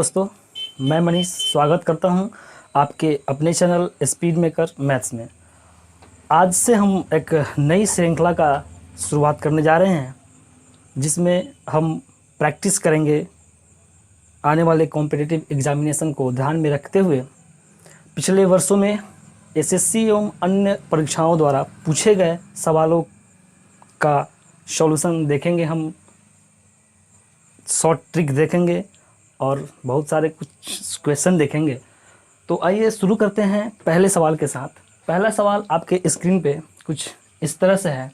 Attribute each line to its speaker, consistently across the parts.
Speaker 1: दोस्तों, मैं मनीष स्वागत करता हूं आपके अपने चैनल स्पीड मेकर मैथ्स में। आज से हम एक नई श्रृंखला का शुरुआत करने जा रहे हैं जिसमें हम प्रैक्टिस करेंगे आने वाले कॉम्पिटिटिव एग्जामिनेशन को ध्यान में रखते हुए पिछले वर्षों में एसएससी एवं अन्य परीक्षाओं द्वारा पूछे गए सवालों का सॉल्यूशन देखेंगे। हम शॉर्ट ट्रिक देखेंगे और बहुत सारे कुछ क्वेश्चन देखेंगे। तो आइए शुरू करते हैं पहले सवाल के साथ। पहला सवाल आपके स्क्रीन पे कुछ इस तरह से है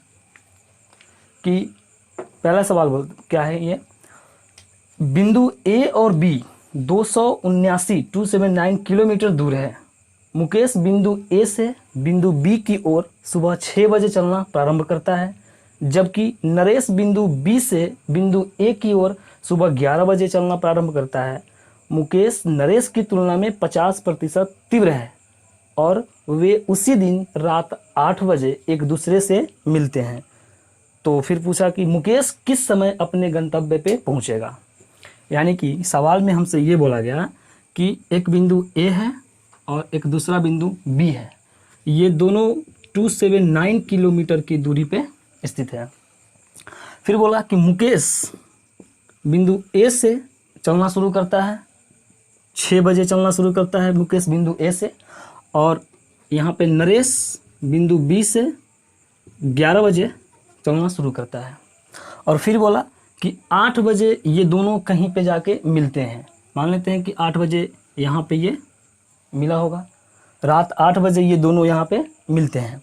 Speaker 1: कि पहला सवाल क्या है, ये बिंदु ए और बी 279 किलोमीटर दूर है। मुकेश बिंदु ए से बिंदु बी की ओर सुबह 6 बजे चलना प्रारंभ करता है, जबकि नरेश बिंदु बी से बिंदु ए की ओर सुबह 11 बजे चलना प्रारंभ करता है। मुकेश नरेश की तुलना में 50% तीव्र है और वे उसी दिन रात 8 बजे एक दूसरे से मिलते हैं। तो फिर पूछा कि मुकेश किस समय अपने गंतव्य पे पहुंचेगा। यानी कि सवाल में हमसे ये बोला गया कि एक बिंदु ए है और एक दूसरा बिंदु बी है, ये दोनों 279 किलोमीटर की दूरी पे स्थित है। फिर बोला कि मुकेश बिंदु ए से चलना शुरू करता है, 6 बजे चलना शुरू करता है मुकेश बिंदु ए से, और यहाँ पे नरेश बिंदु बी से 11 बजे चलना शुरू करता है। और फिर बोला कि 8 बजे ये दोनों कहीं पे जाके मिलते हैं। मान लेते हैं कि 8 बजे यहाँ पे ये मिला होगा, रात 8 बजे ये दोनों यहाँ पे मिलते हैं।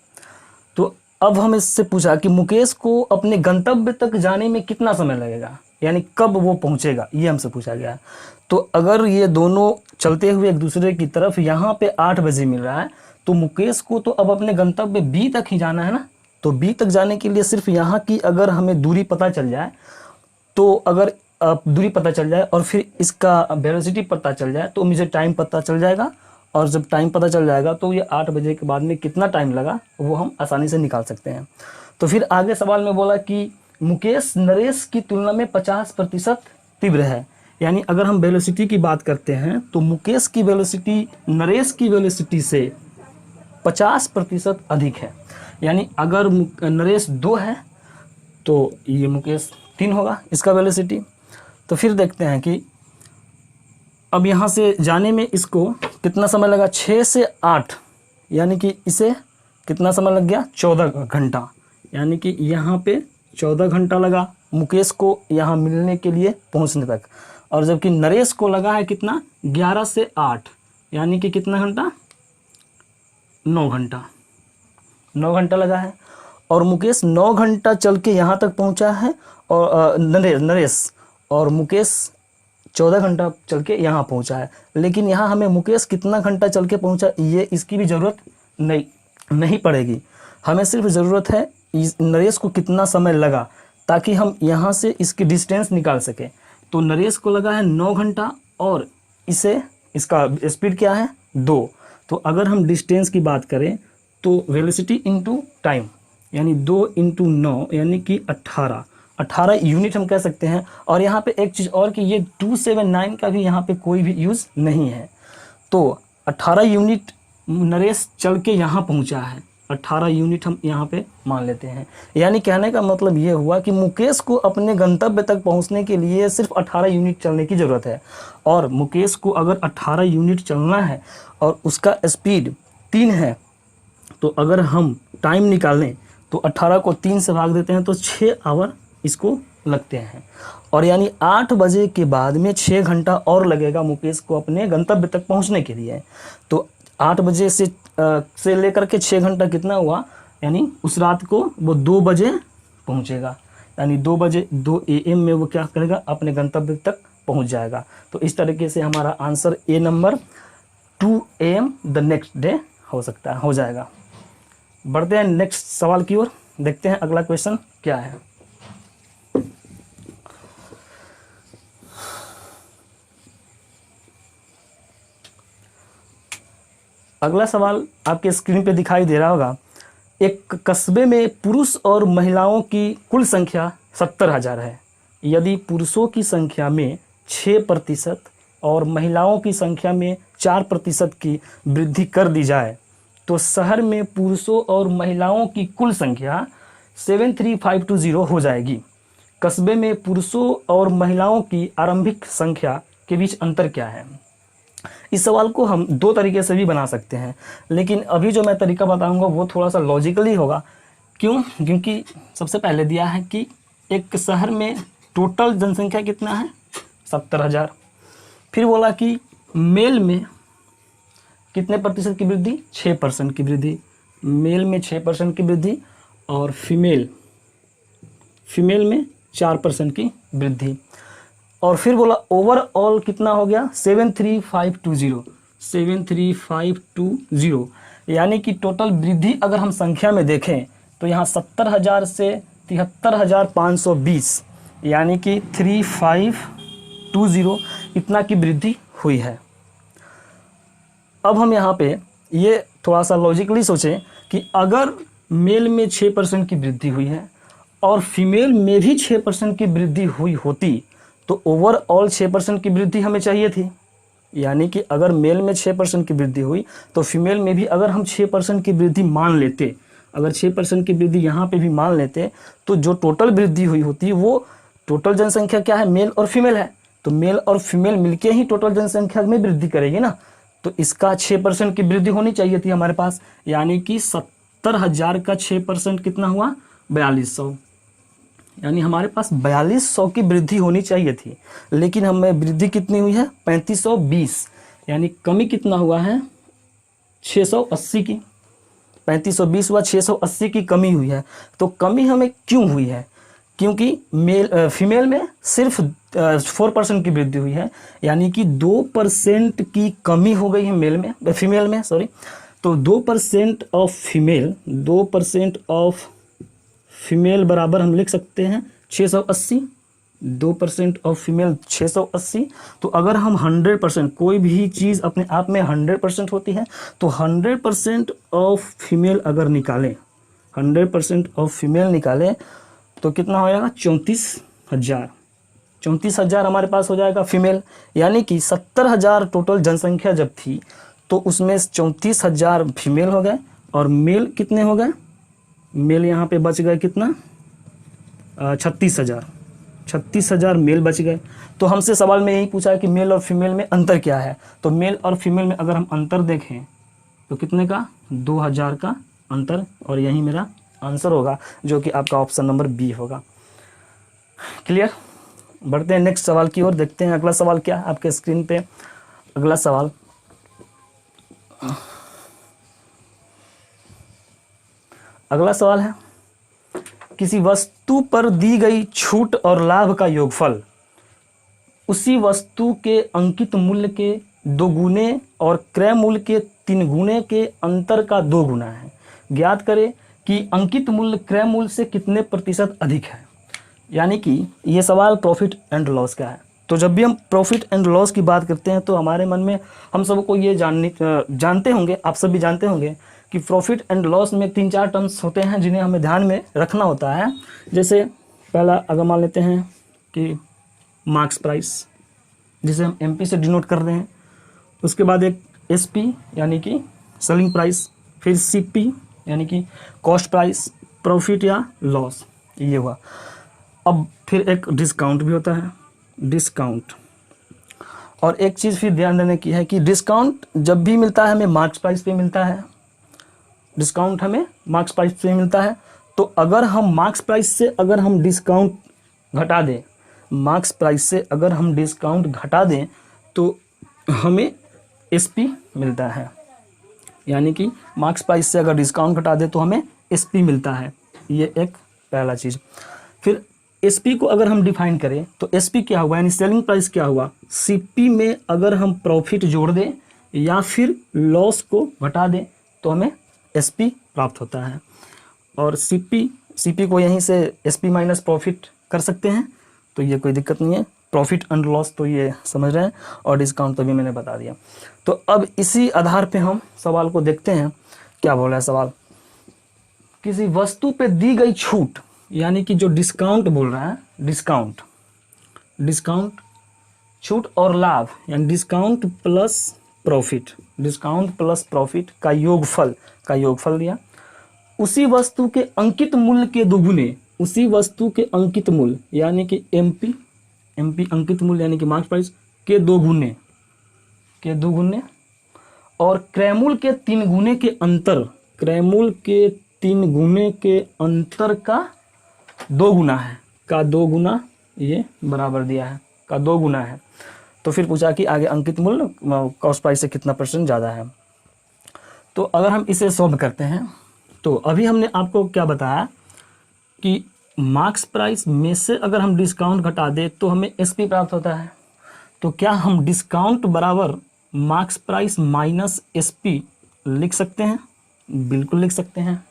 Speaker 1: तो अब हम इससे पूछा कि मुकेश को अपने गंतव्य तक जाने में कितना समय लगेगा, यानी कब वो पहुंचेगा, ये हमसे पूछा गया। तो अगर ये दोनों चलते हुए एक दूसरे की तरफ यहाँ पे 8 बजे मिल रहा है, तो मुकेश को तो अब अपने गंतव्य बी तक ही जाना है ना। तो बी तक जाने के लिए सिर्फ यहाँ की अगर हमें दूरी पता चल जाए, तो अगर दूरी पता चल जाए और फिर इसका वेलोसिटी पता चल जाए तो मुझे टाइम पता चल जाएगा। और जब टाइम पता चल जाएगा तो ये 8 बजे के बाद में कितना टाइम लगा वो हम आसानी से निकाल सकते हैं। तो फिर आगे सवाल में बोला कि मुकेश नरेश की तुलना में 50% तीव्र है। यानी अगर हम वेलोसिटी की बात करते हैं तो मुकेश की वेलोसिटी नरेश की वेलोसिटी से 50% अधिक है। यानी अगर नरेश 2 है तो ये मुकेश 3 होगा इसका वेलोसिटी। तो फिर देखते हैं कि अब यहाँ से जाने में इसको कितना समय लगा, 6 से 8, यानी कि इसे कितना समय लग गया, 14 घंटा। यानी कि यहाँ पे 14 घंटा लगा मुकेश को यहाँ मिलने के लिए पहुँचने तक। और जबकि नरेश को लगा है कितना, 11 से 8, यानी कि कितना घंटा, 9 घंटा। 9 घंटा लगा है। और मुकेश 9 घंटा चल के यहाँ तक पहुँचा है, और नरेश और मुकेश 14 घंटा चल के यहाँ पहुँचा है। लेकिन यहाँ हमें मुकेश कितना घंटा चल के पहुँचा ये इसकी भी ज़रूरत नहीं पड़ेगी। हमें सिर्फ ज़रूरत है नरेश को कितना समय लगा, ताकि हम यहाँ से इसकी डिस्टेंस निकाल सकें। तो नरेश को लगा है 9 घंटा और इसका स्पीड क्या है, 2। तो अगर हम डिस्टेंस की बात करें तो वेलोसिटी इंटू टाइम, यानी 2 इंटू 9 यानी कि 18 यूनिट हम कह सकते हैं। और यहाँ पे एक चीज़ और कि ये 279 का भी यहाँ पे कोई भी यूज़ नहीं है। तो 18 यूनिट नरेश चल के यहाँ पहुँचा है, 18 यूनिट हम यहाँ पे मान लेते हैं। यानी कहने का मतलब ये हुआ कि मुकेश को अपने गंतव्य तक पहुँचने के लिए सिर्फ 18 यूनिट चलने की ज़रूरत है। और मुकेश को अगर 18 यूनिट चलना है और उसका स्पीड 3 है, तो अगर हम टाइम निकालें तो 18 को 3 से भाग देते हैं तो 6 आवर इसको लगते हैं। और यानी 8 बजे के बाद में 6 घंटा और लगेगा मुकेश को अपने गंतव्य तक पहुंचने के लिए। तो 8 बजे से लेकर के 6 घंटा कितना हुआ, यानी उस रात को वो 2 बजे पहुंचेगा। यानी 2 बजे 2 AM में वो क्या करेगा, अपने गंतव्य तक पहुंच जाएगा। तो इस तरीके से हमारा answer A number 2 AM the next day हो जाएगा। बढ़ते हैं नेक्स्ट सवाल की ओर, देखते हैं अगला क्वेश्चन क्या है। अगला सवाल आपके स्क्रीन पे दिखाई दे रहा होगा। एक कस्बे में पुरुष और महिलाओं की कुल संख्या 70,000 है। यदि पुरुषों की संख्या में 6% और महिलाओं की संख्या में 4% की वृद्धि कर दी जाए तो शहर में पुरुषों और महिलाओं की कुल संख्या 73520 हो जाएगी। कस्बे में पुरुषों और महिलाओं की आरंभिक संख्या के बीच अंतर क्या है। इस सवाल को हम दो तरीके से भी बना सकते हैं, लेकिन अभी जो मैं तरीका बताऊंगा वो थोड़ा सा लॉजिकली होगा। क्यों? क्योंकि सबसे पहले दिया है कि एक शहर में टोटल जनसंख्या कितना है, 70,000। फिर बोला कि मेल में कितने प्रतिशत की वृद्धि, 6% की वृद्धि, मेल में 6% की वृद्धि और फीमेल में 4% की वृद्धि। और फिर बोला ओवरऑल कितना हो गया, 73520, यानी कि टोटल वृद्धि अगर हम संख्या में देखें तो यहाँ 70,000 से 73,520 यानी कि 3520 इतना की वृद्धि हुई है। अब हम यहाँ पे ये थोड़ा सा लॉजिकली सोचें कि अगर मेल में 6% की वृद्धि हुई है और फीमेल में भी 6% की वृद्धि हुई होती तो ओवरऑल 6% की वृद्धि हमें चाहिए थी। यानी कि अगर मेल में 6% की वृद्धि हुई तो फीमेल में भी अगर हम 6% की वृद्धि मान लेते, अगर 6% की वृद्धि यहाँ पे भी मान लेते तो जो टोटल वृद्धि हुई होती वो टोटल जनसंख्या क्या है, मेल और फीमेल है, तो मेल और फीमेल मिलके ही टोटल जनसंख्या में वृद्धि करेगी ना। तो इसका 6% की वृद्धि होनी चाहिए थी हमारे पास, यानी कि 70,000 का 6% कितना हुआ, 4200, यानी हमारे पास 4200 की वृद्धि होनी चाहिए थी। लेकिन हमें वृद्धि कितनी हुई है, 3520, यानी कमी कितना हुआ है, 680 की। 3520 हुआ, 680 की कमी हुई है। तो कमी हमें क्यों हुई है, क्योंकि फीमेल में सिर्फ 4% की वृद्धि हुई है, यानी कि 2% की कमी हो गई है फीमेल में सॉरी। तो 2% ऑफ फीमेल, 2% ऑफ फीमेल बराबर हम लिख सकते हैं 680, 2% ऑफ फीमेल 680। तो अगर हम 100%, कोई भी चीज़ अपने आप में 100% होती है, तो 100% ऑफ फीमेल अगर निकालें, 100% ऑफ फीमेल निकालें तो कितना हो जाएगा, 34,000। 34,000 हमारे पास हो जाएगा फीमेल, यानी कि 70,000 टोटल जनसंख्या जब थी तो उसमें 34,000 फीमेल हो गए और मेल कितने हो गए, मेल यहाँ पे बच गए कितना, 36,000 मेल बच गए। तो हमसे सवाल में यही पूछा है कि मेल और फीमेल में अंतर क्या है। तो मेल और फीमेल में अगर हम अंतर देखें तो कितने का, 2,000 का अंतर, और यही मेरा आंसर होगा जो कि आपका ऑप्शन नंबर बी होगा। क्लियर? बढ़ते हैं नेक्स्ट सवाल की ओर, देखते हैं अगला सवाल क्या है आपके स्क्रीन पे। अगला सवाल, है किसी वस्तु पर दी गई छूट और लाभ का योगफल उसी वस्तु के अंकित मूल्य के 2 गुने और क्रय मूल्य के 3 गुने के अंतर का 2 गुना है। ज्ञात करें कि अंकित मूल्य क्रय मूल्य से कितने प्रतिशत अधिक है। यानी कि ये सवाल प्रॉफिट एंड लॉस का है। तो जब भी हम प्रॉफिट एंड लॉस की बात करते हैं तो हमारे मन में हम सबको ये जानते होंगे, आप सब भी जानते होंगे कि प्रॉफिट एंड लॉस में 3-4 टर्म्स होते हैं जिन्हें हमें ध्यान में रखना होता है। जैसे पहला अगर मान लेते हैं कि मार्क्स प्राइस, जिसे हम एमपी से डिनोट कर रहे हैं। उसके बाद एक एसपी यानी कि सेलिंग प्राइस, फिर सीपी यानी कि कॉस्ट प्राइस, प्रॉफिट या लॉस, ये हुआ। अब फिर एक डिस्काउंट भी होता है, डिस्काउंट। और एक चीज़ फिर ध्यान देने की है कि डिस्काउंट जब भी मिलता है हमें मार्क्स प्राइस पे मिलता है, डिस्काउंट हमें मार्क्स प्राइस पे मिलता है। तो अगर हम मार्क्स प्राइस से अगर हम डिस्काउंट घटा दें, मार्क्स प्राइस से अगर हम डिस्काउंट घटा दें तो हमें एसपी मिलता है। यानी कि मार्क्स प्राइस से अगर डिस्काउंट घटा दें तो हमें एसपी मिलता है। ये एक पहला चीज़। फिर एसपी को अगर हम डिफाइन करें तो एसपी क्या हुआ, यानी सेलिंग प्राइस क्या हुआ, सीपी में अगर हम प्रॉफिट जोड़ दें या फिर लॉस को घटा दें तो हमें एसपी प्राप्त होता है। और सीपी को यहीं से एसपी माइनस प्रॉफिट कर सकते हैं, तो ये कोई दिक्कत नहीं है। प्रॉफिट एंड लॉस तो ये समझ रहे हैं, और डिस्काउंट तो भी मैंने बता दिया। तो अब इसी आधार पे हम सवाल को देखते हैं। क्या बोला है सवाल, किसी वस्तु पे दी गई छूट, यानी कि जो डिस्काउंट बोल रहा है, डिस्काउंट छूट और लाभ यानी discount plus profit, discount plus profit का योगफल दिया। उसी वस्तु के अंकित मूल्य के दोगुने, उसी वस्तु के अंकित मूल्य यानी कि एमपी अंकित मूल्य यानी कि मार्केट प्राइस के दो गुने और क्रयमूल्य के 3 गुने के अंतर, क्रयमूल्य के 3 गुने के अंतर का 2 गुना है, का 2 गुना ये बराबर दिया है, का 2 गुना है। तो फिर पूछा कि आगे अंकित मूल्य कॉस्ट प्राइस से कितना % ज़्यादा है। तो अगर हम इसे सॉल्व करते हैं तो अभी हमने आपको क्या बताया कि मार्क्स प्राइस में से अगर हम डिस्काउंट घटा दें तो हमें एसपी प्राप्त होता है। तो क्या हम डिस्काउंट बराबर मार्क्स प्राइस माइनस एसपी लिख सकते हैं? बिल्कुल लिख सकते हैं।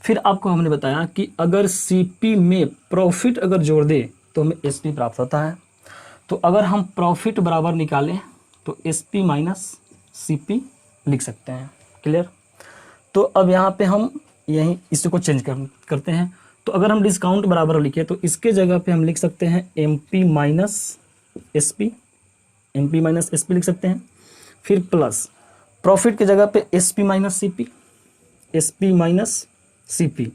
Speaker 1: फिर आपको हमने बताया कि अगर सीपी में प्रॉफिट अगर जोड़ दे तो हमें एसपी प्राप्त होता है। तो अगर हम प्रॉफिट बराबर निकालें तो एसपी माइनस सीपी लिख सकते हैं। क्लियर? तो अब यहाँ पे हम यहीं इसको चेंज करते हैं। तो अगर हम डिस्काउंट बराबर लिखे तो इसके जगह पे हम लिख सकते हैं MP minus SP, MP minus SP लिख सकते हैं। फिर प्लस प्रॉफिट की जगह पे SP minus CP, SP minus CP,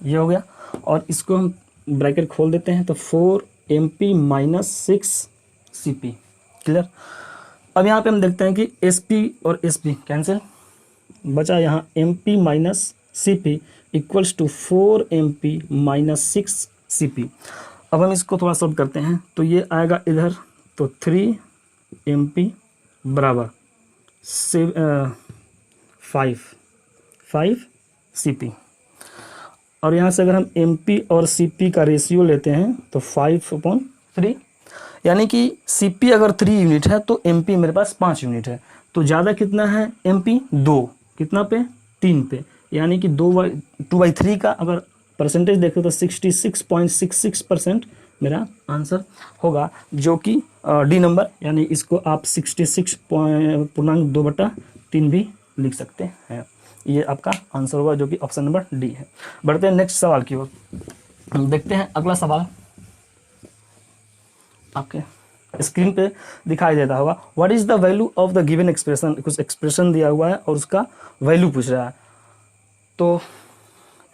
Speaker 1: ये हो गया। और इसको हम ब्रैकेट खोल देते हैं तो 4mp माइनस 6cp। क्लियर? अब यहाँ पे हम देखते हैं कि एसपी और एसपी कैंसिल, बचा यहाँ mp minus cp equals to 4mp minus 6cp। अब हम इसको थोड़ा सॉल्व करते हैं तो ये आएगा इधर, तो 3mp बराबर 5cp। और यहाँ से अगर हम mp और cp का रेशियो लेते हैं तो 5/3, यानी कि cp अगर 3 यूनिट है तो mp मेरे पास 5 यूनिट है। तो ज़्यादा कितना है mp? 2, कितना पे? 3 पे, यानी कि 2/3 का अगर परसेंटेज देखें तो 66.66% मेरा आंसर होगा, जो कि डी नंबर, यानी इसको आप 66.2/3 भी लिख सकते हैं। ये आपका आंसर होगा जो कि ऑप्शन नंबर डी है। बढ़ते हैं नेक्स्ट सवाल की ओर, देखते हैं अगला सवाल आपके स्क्रीन पे दिखाई देता होगा। What is the value of the given expression? कुछ एक्सप्रेशन दिया हुआ है और उसका वैल्यू पूछ रहा है। तो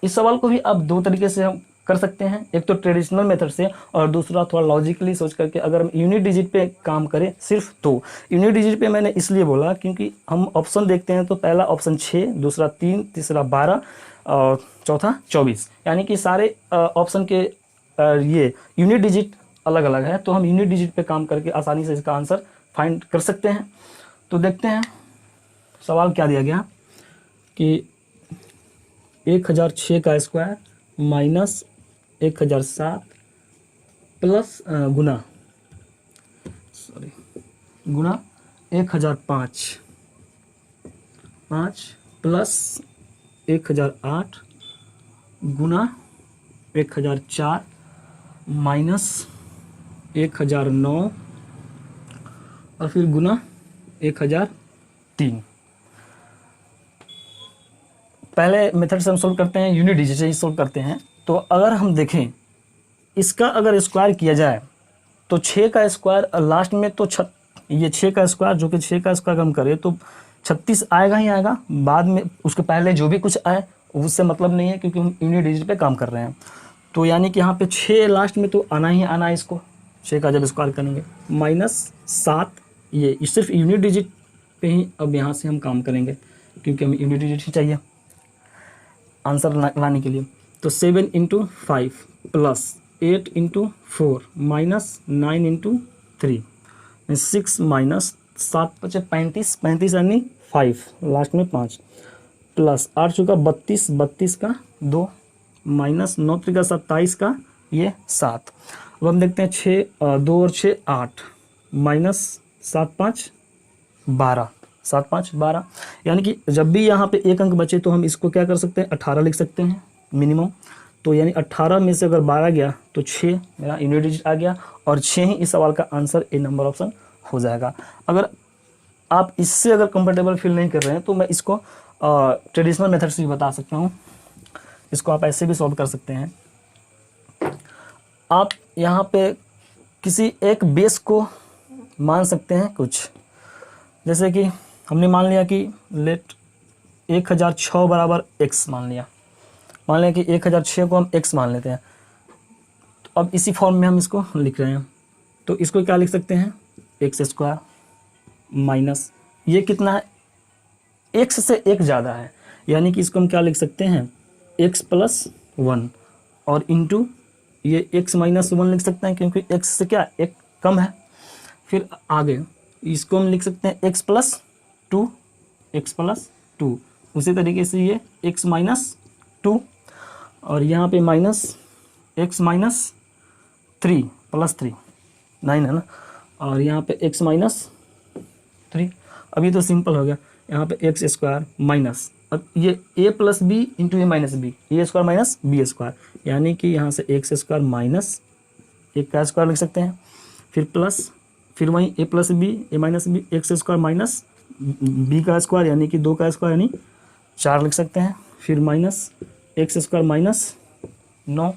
Speaker 1: इस सवाल को भी आप 2 तरीके से हम कर सकते हैं, एक तो ट्रेडिशनल मेथड से और दूसरा थोड़ा लॉजिकली सोच करके। अगर हम यूनिट डिजिट पे काम करें सिर्फ, तो यूनिट डिजिट पे मैंने इसलिए बोला क्योंकि हम ऑप्शन देखते हैं तो पहला ऑप्शन 6, दूसरा 3, तीसरा 12 और चौथा 24, यानी कि सारे ऑप्शन के ये यूनिट डिजिट अलग अलग है। तो हम यूनिट डिजिट पे काम करके आसानी से इसका आंसर फाइंड कर सकते हैं। तो देखते हैं सवाल क्या दिया गया कि 1006 का स्क्वायर माइनस 1007 प्लस गुना 1005 प्लस 1008 गुना 1004 माइनस 1009 और फिर गुना 1003। पहले मेथड से हम सोल्व करते हैं, यूनिट डिजिट से ही सोल्व करते हैं। तो अगर हम देखें इसका अगर स्क्वायर किया जाए तो 6 का स्क्वायर लास्ट में तो ये 6 का स्क्वायर, जो कि 6 का स्क्वायर हम करें तो 36 आएगा ही आएगा। बाद में उसके पहले जो भी कुछ आए उससे मतलब नहीं है, क्योंकि हम यूनिट डिजिट पे काम कर रहे हैं। तो यानी कि यहाँ पे 6 लास्ट में तो आना ही आना है इसको, 6 का जब स्क्वायर करेंगे माइनस 7, ये सिर्फ यूनिट डिजिट पे ही अब यहाँ से हम काम करेंगे क्योंकि हमें यूनिट डिजिट ही चाहिए आंसर लाने के लिए। तो 7 × 5 प्लस 8 × 4 माइनस 9 × 3, 6 माइनस 7 × 35, 35 यानी 5, लास्ट में 5 प्लस 8 चुका 32, 32 का 2 माइनस 9 3 का 27 का ये 7। अब हम देखते हैं 6 2 और 6 8 माइनस 7 5 12, 7 5 12, यानी कि जब भी यहाँ पे एक अंक बचे तो हम इसको क्या कर सकते हैं 18 लिख सकते हैं मिनिमम। तो यानी 18 में से अगर 12 गया तो 6 मेरा यूनिट डिजिट आ गया और 6 ही इस सवाल का आंसर ए नंबर ऑप्शन हो जाएगा। अगर आप इससे अगर कंफर्टेबल फील नहीं कर रहे हैं तो मैं इसको ट्रेडिशनल मेथड से भी बता सकता हूँ। इसको आप ऐसे भी सॉल्व कर सकते हैं। आप यहाँ पे किसी एक बेस को मान सकते हैं कुछ, जैसे कि हमने मान लिया कि लेट 1006 बराबर x मान लिया कि 1006 को हम x मान लेते हैं। तो अब इसी फॉर्म में हम इसको लिख रहे हैं, तो इसको क्या लिख सकते हैं, एक्स स्क्वायर माइनस ये कितना है, x से 1 ज़्यादा है, यानी कि इसको हम क्या लिख सकते हैं, x प्लस 1 और इंटू ये x माइनस 1 लिख सकते हैं, क्योंकि x से क्या 1 कम है। फिर आगे इसको हम लिख सकते हैं x प्लस 2, उसी तरीके से ये x माइनस 2 और यहाँ पे माइनस x माइनस 3 प्लस 3 9 है ना, और यहाँ पे x माइनस 3। अभी तो सिंपल हो गया, यहाँ पे एक्स स्क्वायर माइनस, अब ये a plus B into A minus B, A square minus B square, यानी कि यहाँ से एक्स स्क्वायर माइनस एक का स्क्वायर लिख सकते हैं, फिर प्लस, फिर वहीं a plus B A minus B, x square minus B का स्क्वायर यानी कि 2 का स्क्वायर यानी 4 लिख सकते हैं, फिर माइनस एक्स स्क्वायर माइनस 9,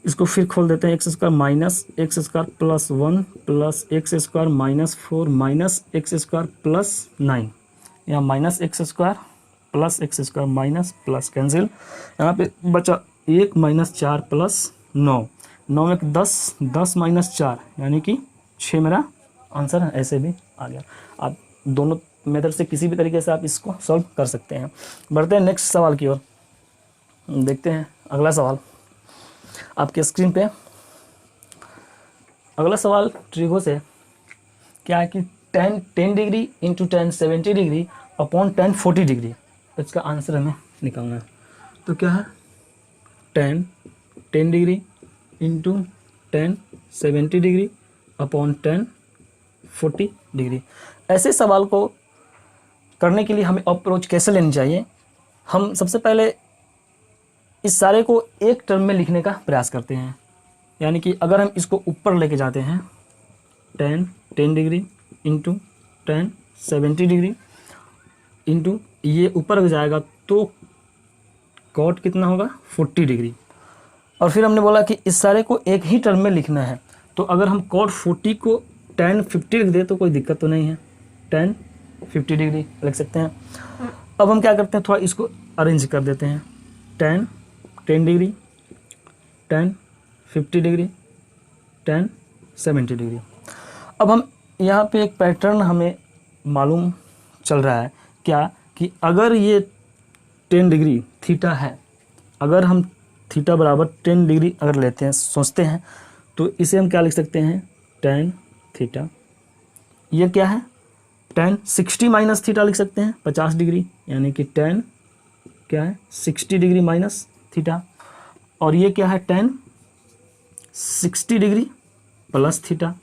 Speaker 1: इसको फिर खोल देते हैं, x square minus x square plus 1 plus x square minus 4 minus x square plus 9, यहाँ minus x square plus x square minus plus cancel, यहाँ पे बचा 1 माइनस 4 प्लस 9, 9 में 10, 10 माइनस 4 यानी कि 6 मेरा आंसर है। ऐसे भी आ गया, आप दोनों मेथड से किसी भी तरीके से आप इसको सॉल्व कर सकते हैं। बढ़ते हैं नेक्स्ट सवाल की ओर, देखते हैं अगला सवाल आपके स्क्रीन पे। अगला सवाल ट्रिगो से क्या है कि tan 10 degree into tan 70 degree upon tan 40 degree, इसका आंसर हमें निकालना है। तो क्या है, tan 10 degree into tan 70 degree upon tan 40 degree. ऐसे सवाल को करने के लिए हमें अप्रोच कैसे लेनी चाहिए, हम सबसे पहले इस सारे को एक टर्म में लिखने का प्रयास करते हैं, यानी कि अगर हम इसको ऊपर लेके जाते हैं tan 10 degree into tan 70 degree into ये ऊपर जाएगा तो cot कितना होगा 40 डिग्री, और फिर हमने बोला कि इस सारे को एक ही टर्म में लिखना है, तो अगर हम cot 40 को tan 50 लिख दे तो कोई दिक्कत तो नहीं है, tan 50 डिग्री लिख सकते हैं। अब हम क्या करते हैं, थोड़ा इसको अरेंज कर देते हैं, tan 10 degree tan 50 degree tan 70 degree. अब हम यहाँ पे एक पैटर्न हमें मालूम चल रहा है क्या, कि अगर ये 10 डिग्री थीटा है, अगर हम थीटा बराबर 10 डिग्री अगर लेते हैं, सोचते हैं, तो इसे हम क्या लिख सकते हैं, tan थीटा, ये क्या है tan 60 माइनस थीटा लिख सकते हैं 50 डिग्री, यानी कि tan क्या है 60 डिग्री माइनस थीटा, और ये क्या है tan 60 डिग्री प्लस थीटा,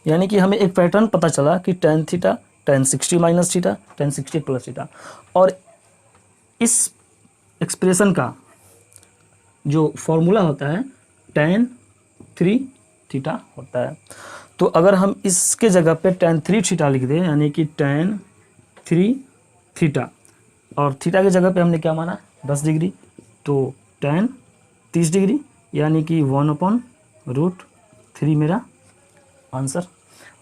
Speaker 1: यानी कि हमें एक पैटर्न पता चला कि tan theta tan 60 minus theta tan 60 plus theta, और इस एक्सप्रेशन का जो फॉर्मूला होता है tan 3 थीटा होता है। तो अगर हम इसके जगह पे tan 3 थीटा लिख दें, यानी कि tan 3 थीटा, और थीटा की जगह पे हमने क्या माना 10 डिग्री, तो tan 30 डिग्री यानी कि 1/√3 मेरा आंसर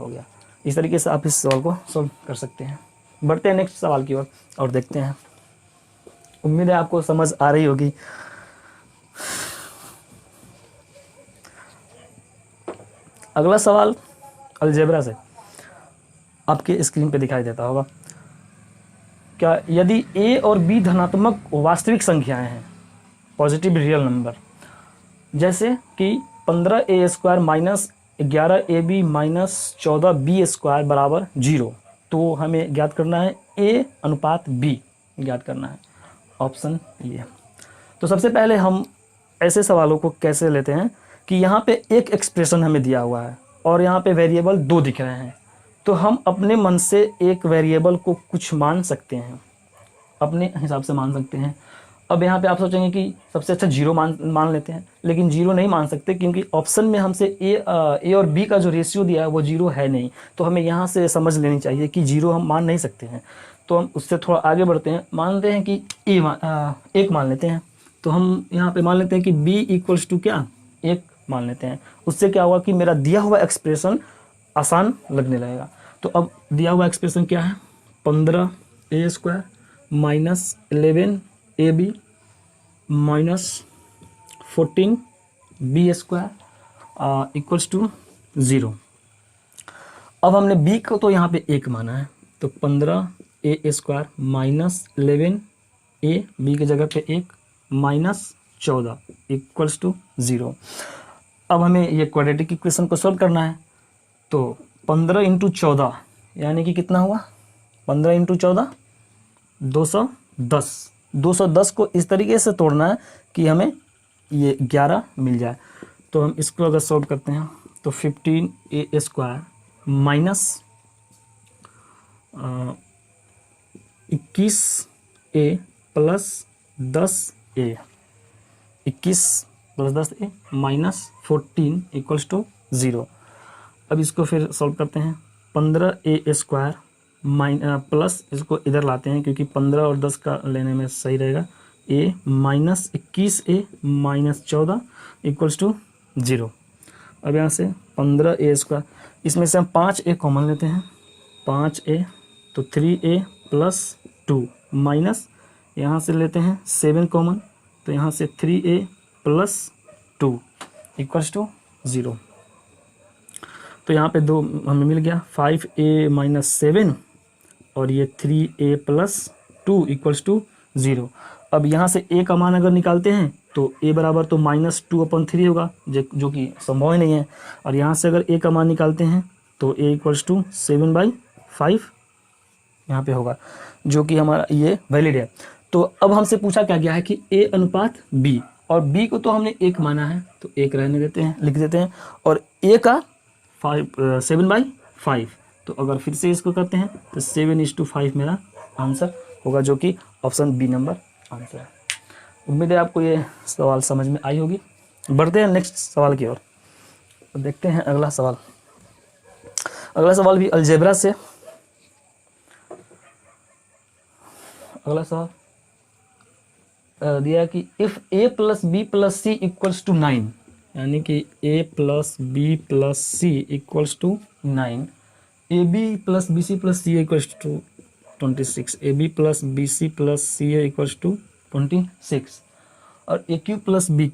Speaker 1: हो गया। इस तरीके से आप इस सवाल को सॉल्व कर सकते हैं। बढ़ते हैं नेक्स्ट सवाल की ओर और देखते हैं, उम्मीद है आपको समझ आ रही होगी। अगला सवाल अलजेब्रा से आपके स्क्रीन पे दिखाई देता होगा। क्या यदि a और b धनात्मक वास्तविक संख्याएं हैं, पॉजिटिव रियल नंबर, जैसे कि 15a² minus 11ab minus 14b square बराबर 0, तो हमें ज्ञात करना है a अनुपात b ज्ञात करना है, ऑप्शन ये। तो सबसे पहले हम ऐसे सवालों को कैसे लेते हैं कि यहाँ पे एक एक्सप्रेशन हमें दिया हुआ है और यहाँ पे वेरिएबल 2 दिख रहे हैं, तो हम अपने मन से एक वेरिएबल को कुछ मान सकते हैं, अपने हिसाब से मान सकते हैं। अब यहाँ पे आप सोचेंगे कि सबसे अच्छा 0 मान लेते हैं, लेकिन 0 नहीं मान सकते क्योंकि ऑप्शन में हमसे ए और बी का जो रेशियो दिया है वो 0 है नहीं, तो हमें यहाँ से समझ लेनी चाहिए कि 0 हम मान नहीं सकते हैं। तो हम उससे थोड़ा आगे बढ़ते हैं, मानते हैं कि एक मान लेते हैं, तो हम यहाँ पे मान लेते हैं कि b इक्वल्स टू क्या 1 मान लेते हैं। उससे क्या हुआ कि मेरा दिया हुआ एक्सप्रेशन आसान लगने लगेगा। तो अब दिया हुआ एक्सप्रेशन क्या है, 15a² minus 11ab minus 14b² equals to 0। अब हमने b को तो यहाँ पे 1 माना है, तो 15a² माइनस 11a, b की जगह पे 1 माइनस 14 इक्वल्स टू 0। अब हमें ये क्वाड्रेटिक इक्वेशन को सॉल्व करना है। तो 15 इंटू 14 यानी कि कितना हुआ, 15 इंटू 14 210। 210 को इस तरीके से तोड़ना है कि हमें ये 11 मिल जाए। तो हम इसको अगर सॉल्व करते हैं तो 15a² minus 21a plus 10a, 21 plus 10a minus 14 equals to 0। अब इसको फिर सॉल्व करते हैं, 15a² प्लस इसको इधर लाते हैं क्योंकि 15 और 10 का लेने में सही रहेगा, a minus 21a minus 14 equals to 0। अब यहाँ से 15a², इसमें से हम 5a कॉमन लेते हैं, 5a तो 3a प्लस 2 माइनस यहाँ से लेते हैं 7 कॉमन, तो यहाँ से 3a प्लस 2 इक्वल्स टू 0। तो यहाँ पे 2 हमें मिल गया, 5a माइनस 7 और ये 3a प्लस 2 इक्वल्स टू 0। अब यहाँ से a का मान अगर निकालते हैं तो a बराबर तो -2/3 होगा, जो कि संभव ही नहीं है। और यहाँ से अगर a का मान निकालते हैं तो a इक्वल्स टू 7/5 यहाँ पे होगा, जो कि हमारा ये वैलिड है। तो अब हमसे पूछा क्या गया है कि a अनुपात b, और b को तो हमने 1 माना है तो 1 रहने देते हैं, लिख देते हैं, और a का 7/5। तो अगर फिर से इसको करते हैं तो 7:5 मेरा आंसर होगा, जो कि ऑप्शन बी नंबर आंसर है। उम्मीद है आपको ये सवाल समझ में आई होगी। बढ़ते हैं नेक्स्ट सवाल की ओर, तो देखते हैं अगला सवाल। अगला सवाल भी अलजेब्रा से। अगला सवाल दिया कि if a plus B plus C equals to 9, यानी कि a plus B plus C equals to 9, A B plus B C plus C equals to 26, A B plus B C plus C equals to 26, और ए Q plus B